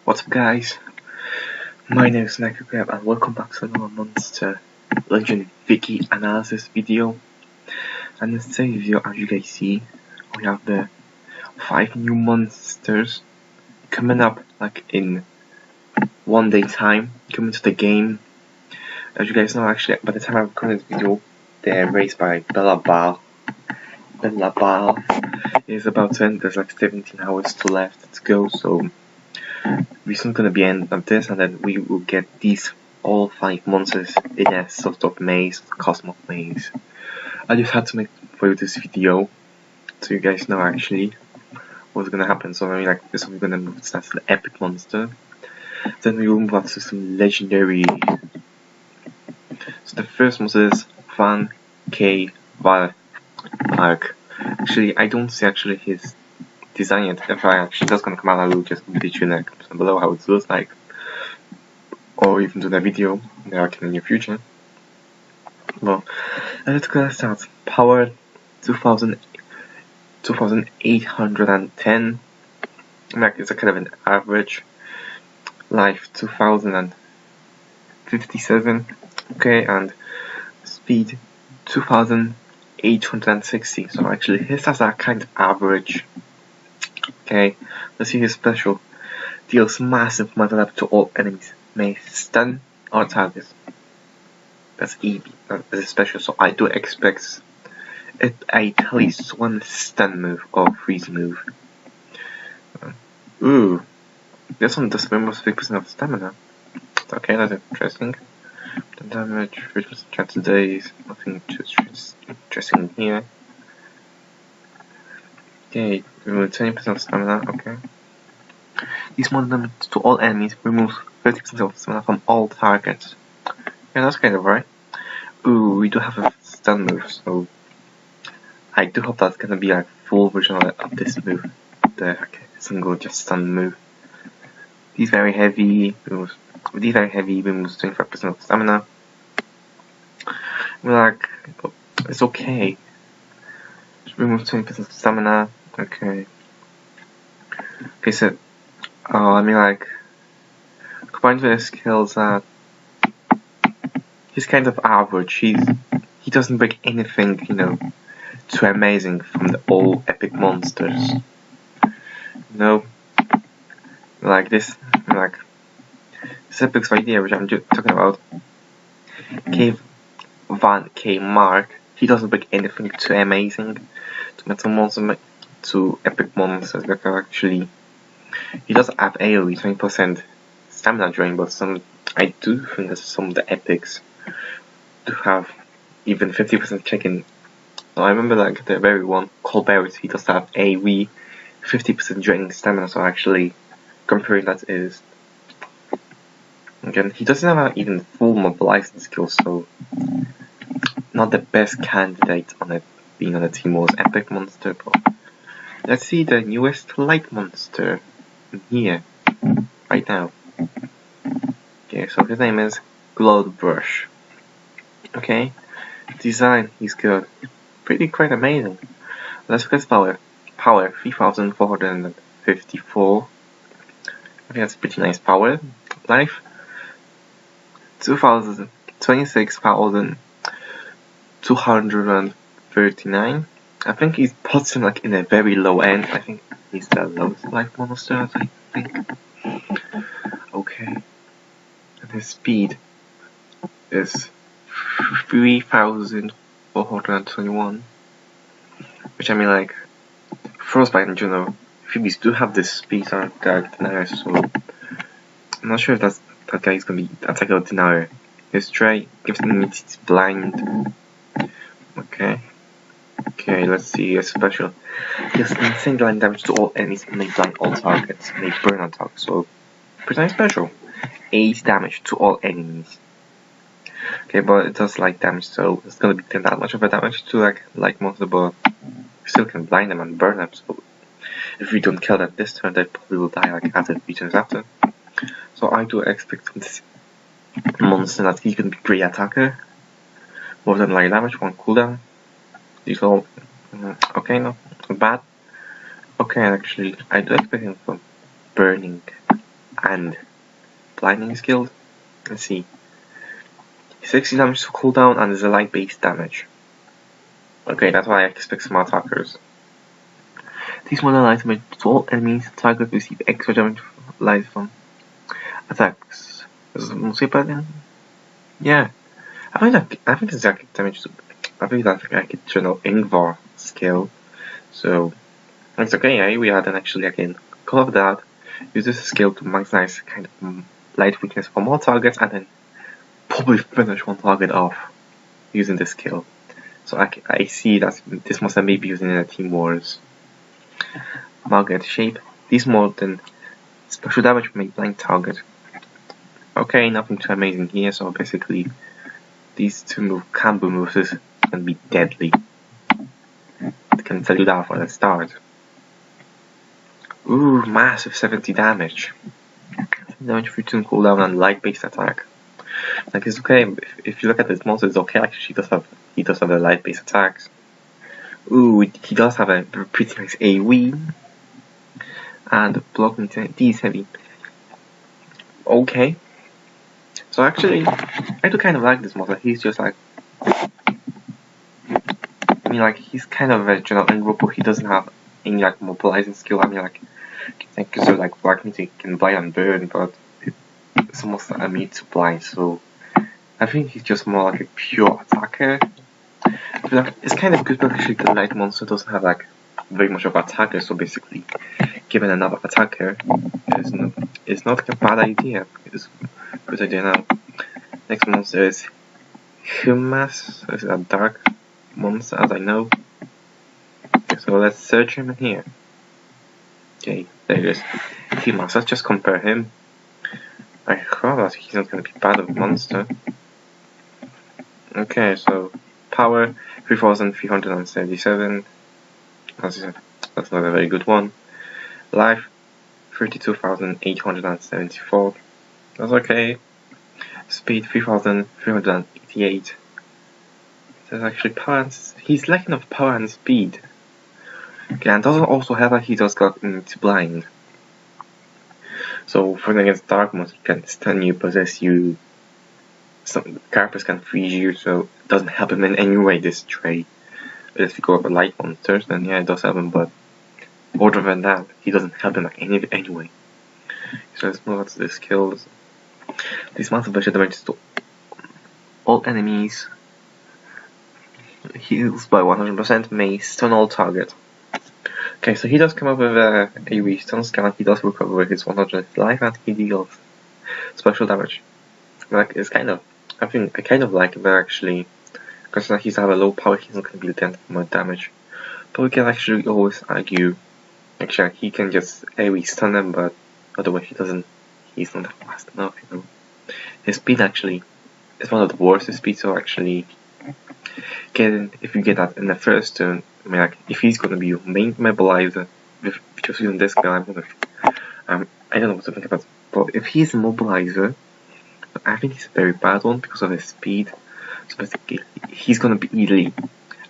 What's up, guys? My name is Grab and welcome back to another Monster Legend wiki analysis video. And in today's video, as you guys see, we have the 5 new monsters coming up like in 1 day time, coming to the game. As you guys know, actually, by the time I record this video, they're raised by Bella Bal. Is about to end. There's like 17 hours to left to go, so we're soon gonna be end of this, and then we will get these all 5 monsters in a sort of maze, cosmic maze. I just had to make for you this video so you guys know actually what's gonna happen. So I mean, like this, we're gonna move to the epic monster. Then we will move on to some legendary. So the first monster is Van K. Actually, I don't see actually his design yet. If I actually does gonna come out, I will just teach you in the comments below how it looks like, or even do the video in the near future. Well, let's go start. Power 2810. Like it's a kind of an average. Life 2057. Okay, and speed 2860. So actually his has that kind of average. Okay, let's see his special. Deals massive metal up to all enemies. May stun or targets. That's EB. That's special, so I do expect at least one stun move or freeze move. Ooh, this one does almost 50% of stamina. Okay, that's interesting. The damage, 50% chance of days. Nothing too interesting here. Okay, remove 20% of stamina. Okay. These more damage to all enemies. Removes 30% of stamina from all targets. Yeah, that's kind of right. Ooh, we do have a stun move, so I do hope that's gonna be like full version of this move. The single just stun move. These very heavy removes 25% of stamina. We're like, it's okay. Just remove 20% of stamina. Okay. Okay, so I mean, like, combined with his skills, he's kind of average. He doesn't break anything, you know, too amazing from the all epic monsters. No, like this epic's idea, which I'm just talking about. Van K Mark. He doesn't break anything too amazing to metal monster, to epic monsters. But actually, he does have AoE 20% stamina drain, but I do think that some of the epics do have even 50% check-in. I remember like the very one, Copperbeard, he does have AoE 50% draining stamina, so actually comparing that is, again, he doesn't have even full mobilizing skills, so not the best candidate on it being on the team was epic monster. But let's see the newest light monster here right now. Okay, so his name is Globrush. Okay, design, he's good, quite amazing. Let's look at his power. Power 3454. I think that's pretty nice power. Life 26,239. I think he puts him like in a very low end. I think he's the lowest life monster, I think. Okay. And his speed is 3,421. Which I mean, like, Frostbite and Juno, Phoebes do have this speed on Dark Denier, so I'm not sure if that guy is gonna be attack or Denier. His tray gives him blind. Okay, let's see a special. He has insane blind damage to all enemies and they blind all targets and they burn on targets, so pretty nice special. 8 damage to all enemies. Okay, but it does light damage, so it's gonna be that much of a damage to like light monster, but we still can blind them and burn them, so if we don't kill them this turn, they probably will die like after 3 turns after. So I do expect from this monster that he can be great attacker. More than light damage, 1 cooldown. These all okay, no, not bad. Okay, actually I do expect him for burning and blinding skilled. Let's see. 60 damage to cooldown and is a light base damage. Okay, that's why I expect smart attackers. These model items to all enemies target receive extra damage light from attacks. Is it mostly bad? Yeah. I think it's like damage to, I think that's like a general Ingvar skill. So it's okay, eh? We had an actually again call of that. Use this skill to maximize kind of light weakness for more targets and then probably finish one target off using this skill. So I see that this must have maybe using in a Team Wars. Margaret shape. These more than special damage from a blank target. Okay, nothing too amazing here, so basically these two combo moves can be deadly. I can tell you that from the start. Ooh, massive 70 damage. Damage for 2 cooldown and light based attack. Like it's okay if you look at this monster, it's okay. Actually, he does have a light based attacks. Ooh, he does have a pretty nice AoE and blocking D is heavy. Okay. So actually, I do kind of like this monster. He's just like, I mean, like he's kind of a general in-group, but he doesn't have any like mobilizing skill. I mean, like because of like black meat, he can blind and burn, but it's almost a meat to blind. So I think he's just more like a pure attacker. I feel like it's kind of good, but actually the light monster doesn't have like very much of attacker. So basically, giving another attacker is not a bad idea. It's a good idea now. Next monster is Himass. This is a dark monster, as I know. Okay, so let's search him in here. Okay, there he is. Himass. Let's just compare him. I thought that he's not going to be bad of a monster. Okay, so power 3377. That's not a very good one. Life 32,874. That's okay. Speed 3,388. There's actually power and he's lacking of power and speed. Okay, and doesn't also have that he just got into blind. So fighting against dark monsters can stun you, possess you. Some characters can freeze you, so it doesn't help him in any way, this trait. But if you go over light monsters, then yeah, it does help him, but other than that, he doesn't help him like anyway. So let's move on to the skills. This massive special damage to all enemies. Heals by 100%, may stun all target. Okay, so he does come up with a stun scan, he does recover with his 100 life and he deals special damage. Like, it's kind of, I kind of like it, but actually, because like, he's have a low power, he's not going to be the more damage. But we can actually always argue, actually, he can just AoE stun them, but otherwise he's not fast enough, you know. His speed actually is one of the worst speed, so actually, if you get that in the first turn, I mean, like, if he's going to be your main mobilizer, with just using this guy, I don't know what to think about, but if he's a mobilizer, I think he's a very bad one because of his speed. So basically, he's gonna be easily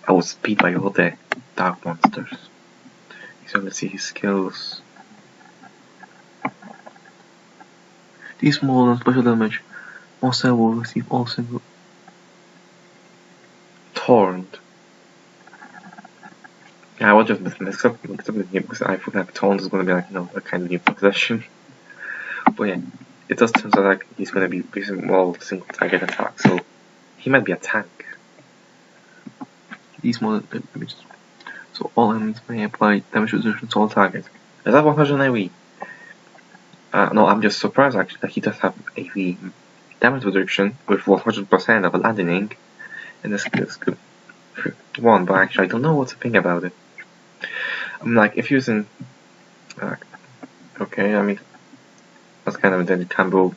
outspeed by all the dark monsters. So let's see his skills. These small and special damage monster will receive all single Torrent. Yeah, I was just mixed up with him because I thought that Torrent is gonna be like, you know, a kind of new possession. But yeah, it does turn out like he's gonna be using more single target attack, so he might be a tank. These more damage. So all enemies may apply damage reduction to all targets. Is that 100 AoE? No, I'm just surprised actually that he does have AoE damage reduction with 100% of a landing in this good one, but actually I don't know what to think about it. I'm like, if using okay, I mean, that's kind of a deadly combo.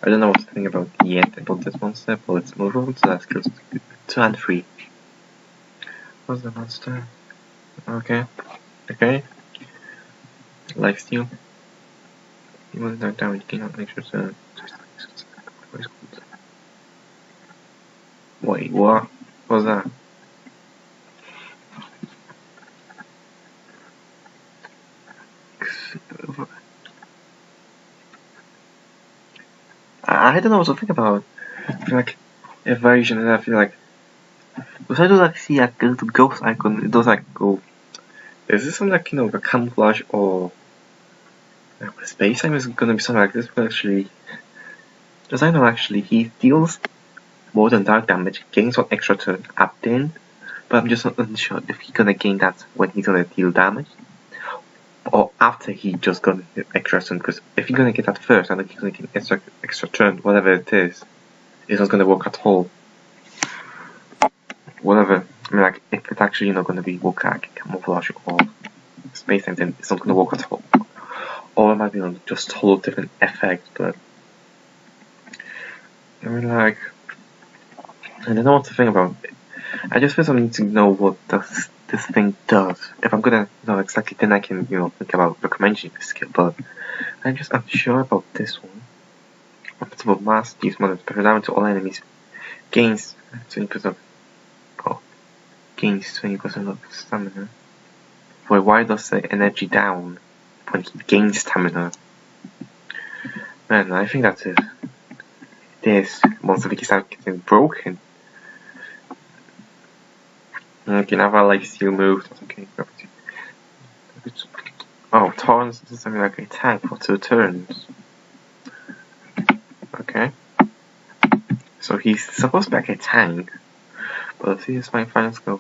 I don't know what to think about yet about this monster, but let's move on to that skills 2 and 3. What's the monster? Okay. Lifesteal. You want to damage, you cannot make sure to. Wait, what? What was that? I don't know what to think about. I feel like evasion, and I feel like because I do like see like a little ghost icon. It does like go. Is this something like a camouflage or space time is gonna be something like this? But actually, as I know, actually he deals more than dark damage, gains 1 extra turn at the end. But I'm just not unsure if he's gonna gain that when he's gonna deal damage, or after he just gonna hit extra turn. Because if he's gonna get that first, I think he's gonna get extra turn, whatever it is. It's not gonna work at all. Whatever. I mean, like if it's actually not gonna be work like camouflage or space time, then it's not gonna work at all. Or it might be just total different effect. But I mean, like I don't know what to think about it. I just feel I need to know what this thing does. If I'm gonna know exactly, then I can think about recommending this skill. But I'm just unsure about this one. Unbeatable mass, use more than special damage to all enemies. Gains 20%. Oh, gains 20% of stamina. Boy, why does the energy down when he gains stamina? Man, I think that's it. This monster wiki start getting broken. Okay, now I like steel moves. Okay. Oh, Torrance is something like a tank for 2 turns. Okay. So he's supposed to be like a tank. But here's my final skill.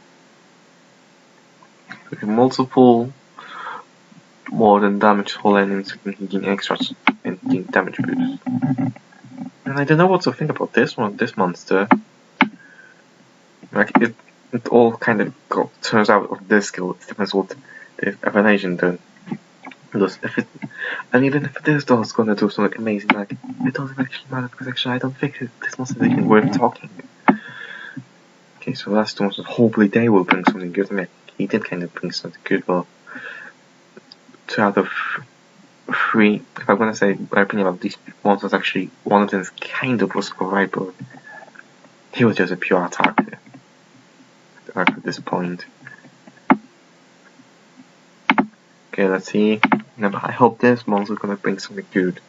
Okay, multiple more than damage to all enemies, so he gain extra and gain damage boost. And I don't know what to think about this monster. Like it all kind of turns out of this skill. It depends what the evasion does. And even if this does gonna do something amazing, like it doesn't actually matter because actually I don't think this monster is even worth talking. Okay, so last one, hopefully they will bring something good. I mean, he did kind of bring something good, but 2 out of 3, if I'm gonna say my opinion about these monsters, actually one of them is kind of was alright, but he was just a pure attacker at this point. Okay, let's see. I hope this monster is gonna bring something good.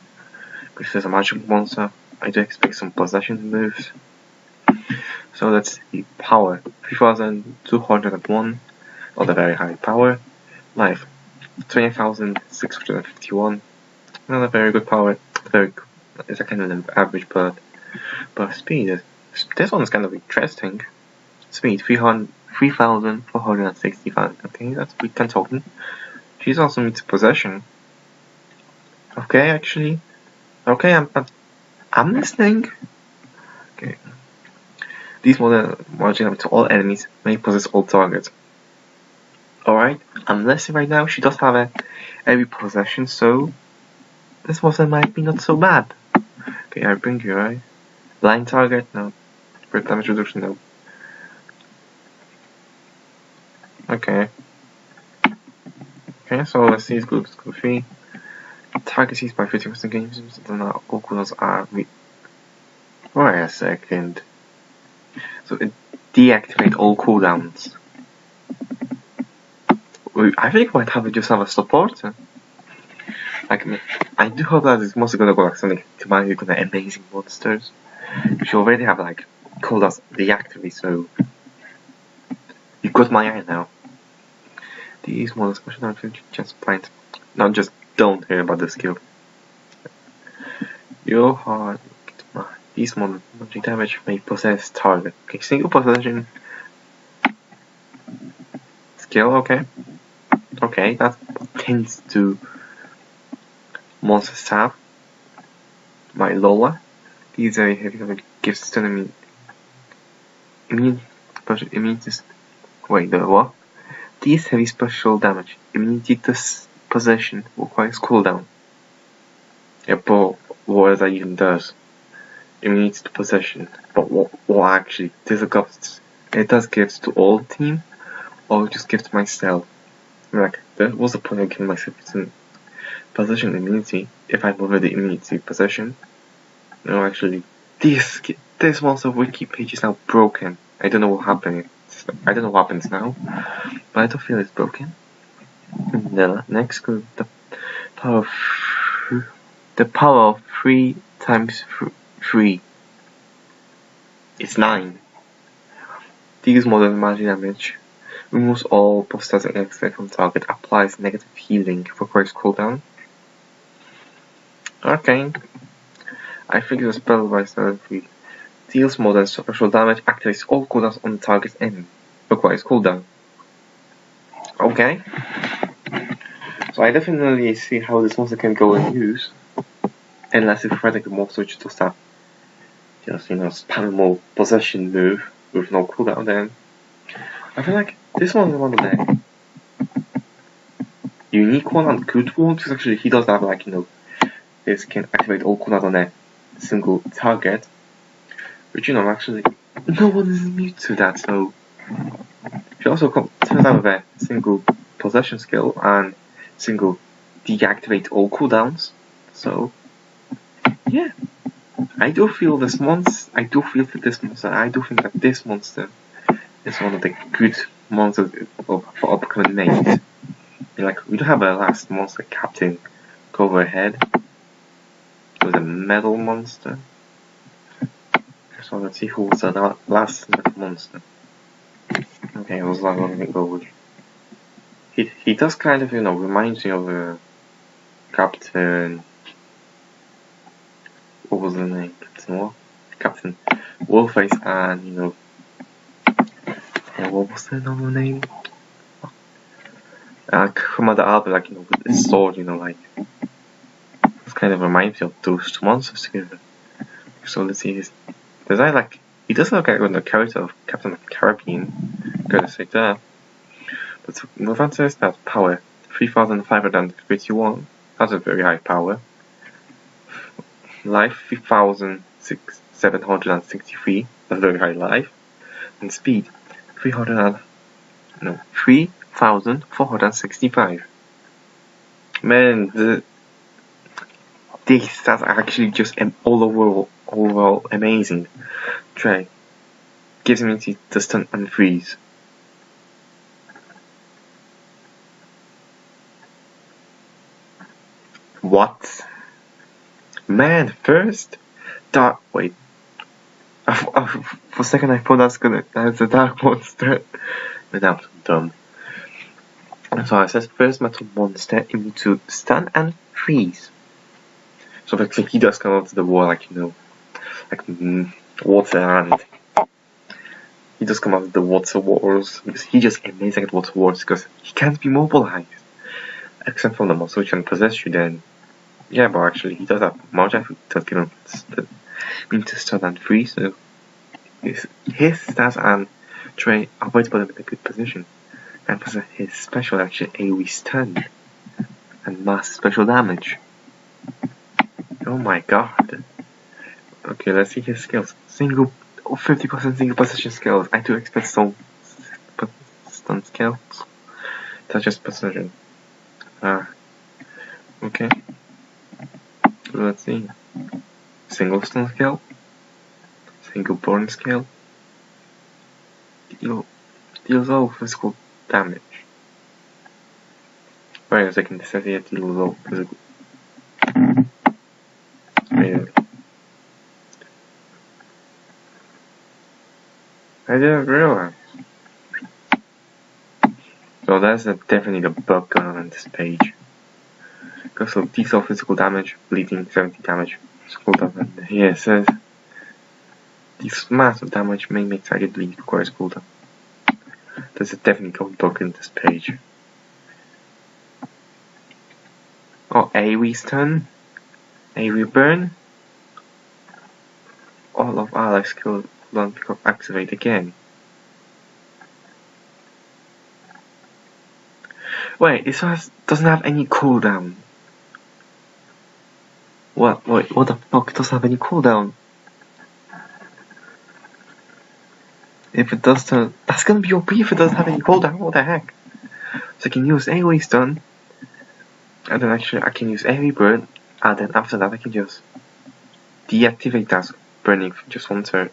Because it's a magic monster, I do expect some possession moves. So let's see. Power 3201, or the very high power. Life 20,651. Another very good power. Very good. It's a kind of an average bird. But speed this one is kind of interesting. Speed 3,465. Okay, that's we can talking. She's also meets possession. Okay, actually. Okay, I'm listening. Okay. These model margin up to all enemies may possess all targets. Alright, I'm listening right now. She does have a heavy possession, so this monster might be not so bad. Okay, I bring you, right? Blind target, no. Crit damage reduction, no. Okay. Okay, so let's see, it's good, skill 3. Target seized by 50% games, then all cooldowns are wait a second. So it deactivate all cooldowns. I think we might have to just have a supporter. Like, I do hope that this monster gonna go like something to my gonna amazing monsters. Which already have like cooldowns deactivate, so you got my eye now. These models special damage just blind. Not just don't hear about the skill. Your heart. These models magic damage may possess target. Okay, single possession skill. Okay, okay, that tends to monster staff. My Lola. These are heavy gives to enemy immunity. Wait, the what? These heavy special damage. Immunity to possession requires cooldown. Yeah, but what does that even does? Immunity to possession. But what actually? There's a ghost. It does gifts to all team, or just gives to myself. Like, what's the point of giving myself possession immunity if I'm already immunity to possession? No, actually, this monster wiki page is now broken. I don't know what happened. I don't know what happens now, but I don't feel it's broken. The next group, the power of 3 times 3. It's 9. Deals more than magic damage. Removes all prosthetic effects from target. Applies negative healing. Requires cooldown. Okay. I think the spell by 3. Deals more than special damage. Activates all cooldowns on the target's enemy. Requires cooldown. Okay. So I definitely see how this monster can go in use. Unless if Frederick monster just does that, just spam more possession move with no cooldown, then I feel like this one is one of the unique one and good one, because actually he does have this can activate all cooldowns on a single target, which actually no one is immune to that, so she also turns out with a single possession skill and single deactivate all cooldowns, so yeah. I do feel this monster. I do think that this monster is one of the good monsters for upcoming mates. We do have a last monster, Captain Copperbeard. It was a metal monster. So let's see who was the last metal monster. Okay, it was like gold. He does kind of reminds me of Captain. What was the name? Captain Wolfface, and what was the normal name? Commander Albert, with his sword, this kind of reminds me of those two monsters together. So let's see his design. He does look like the character of Captain Caribbean. Gotta say that. But Novant says that power 3,551. That's a very high power. Life 3,763. That's very high life. And speed 3,465. Man, these stats are actually just overall amazing. Trey gives me the stun and freeze. What? Man, first dark. Wait. For a second I thought that's a dark monster. But that was dumb. So I said first metal monster into stun and freeze. So basically he does come out to the wall water, and he does come out of the water walls because he just amazing at water walls because he can't be mobilized. Except from the monster which can possess you, then yeah, but actually he does have magic that give him into stun and freeze, so his stats and Trey are way to put him in a good position. And plus his special actually AoE stun and mass special damage. Oh my god. Okay, let's see his skills. 50% single position skills. I do expect some stun skills. That's just position. Okay. Let's see. Single stun skill. Single burn skill. Deals all physical damage. Wait a second, this says here deals all physical. I didn't realize. So that's definitely the bug going on this page. Because so deals all physical damage, bleeding 70 damage, physical damage. Here it says this massive damage may make target bleed, requires cooldown. There's a definitely bug in this page. Oh, AoE stun, AoE burn. All of Alex cooldown become activate again. Wait, it doesn't have any cooldown. What? Wait, what the fuck doesn't have any cooldown? If it does turn, that's gonna be OP if it doesn't have any cooldown. What the heck? So I can use AoE stun, and then actually I can use AoE burn, and then after that I can just deactivate that burning for just one turn.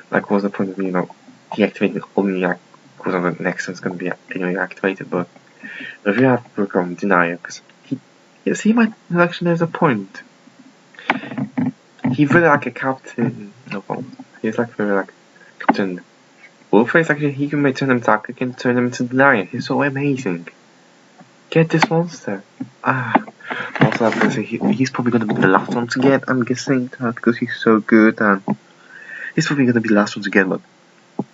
What's the point of deactivating only because the next one's gonna be anyway activated? But if you have program denier, because he might actually there's a point. He's really like a captain. No, he's like very like Captain Wolfface. Actually, he can turn him to he can turn him into the lion. He's so amazing. Get this monster. Also, I'm gonna say he's probably gonna be the last one to get. I'm guessing that because he's so good, and he's probably gonna be the last one to get. But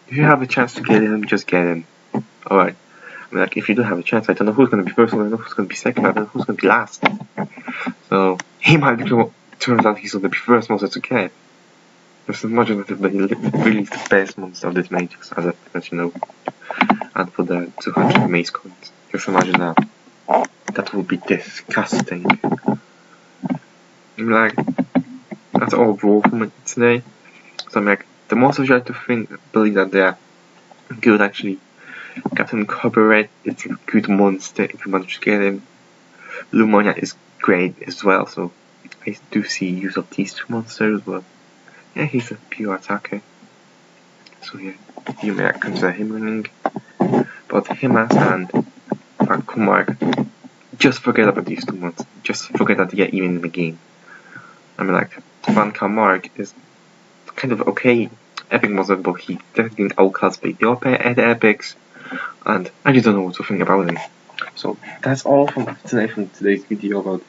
if you have a chance to get him, just get him. Alright. I mean, like, if you don't have a chance, I don't know who's gonna be first, I don't know who's gonna be second, I don't know who's gonna be last. So, he might be, turns out he's gonna be first monster to get. Just imagine that he released the best monster of this Matrix, as you know, and for the 200 maze coins. Just imagine that. That would be disgusting. I'm like, that's all raw for me today. So I'm like, the monsters you have to believe that they're good actually. Captain Copperbeard is a good monster if you manage to get him. Lumoona is great as well, so I do see use of these two monsters, but yeah, he's a pure attacker. So yeah, you may consider him winning. But Himass and Van K, just forget about these two monsters. Just forget that they're even in the game. I mean, like, Van K is kind of okay epic monster, but he definitely didn't outclass the other epics, and I just don't know what to think about him. So that's all from today's video about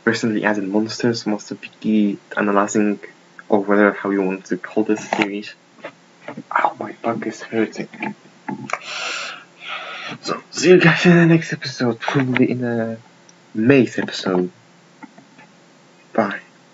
recently added monsters, monster wiki, analyzing, or whatever how you want to call this series. Ow, my back is hurting. So see you guys in the next episode, probably in a Maze episode. Bye.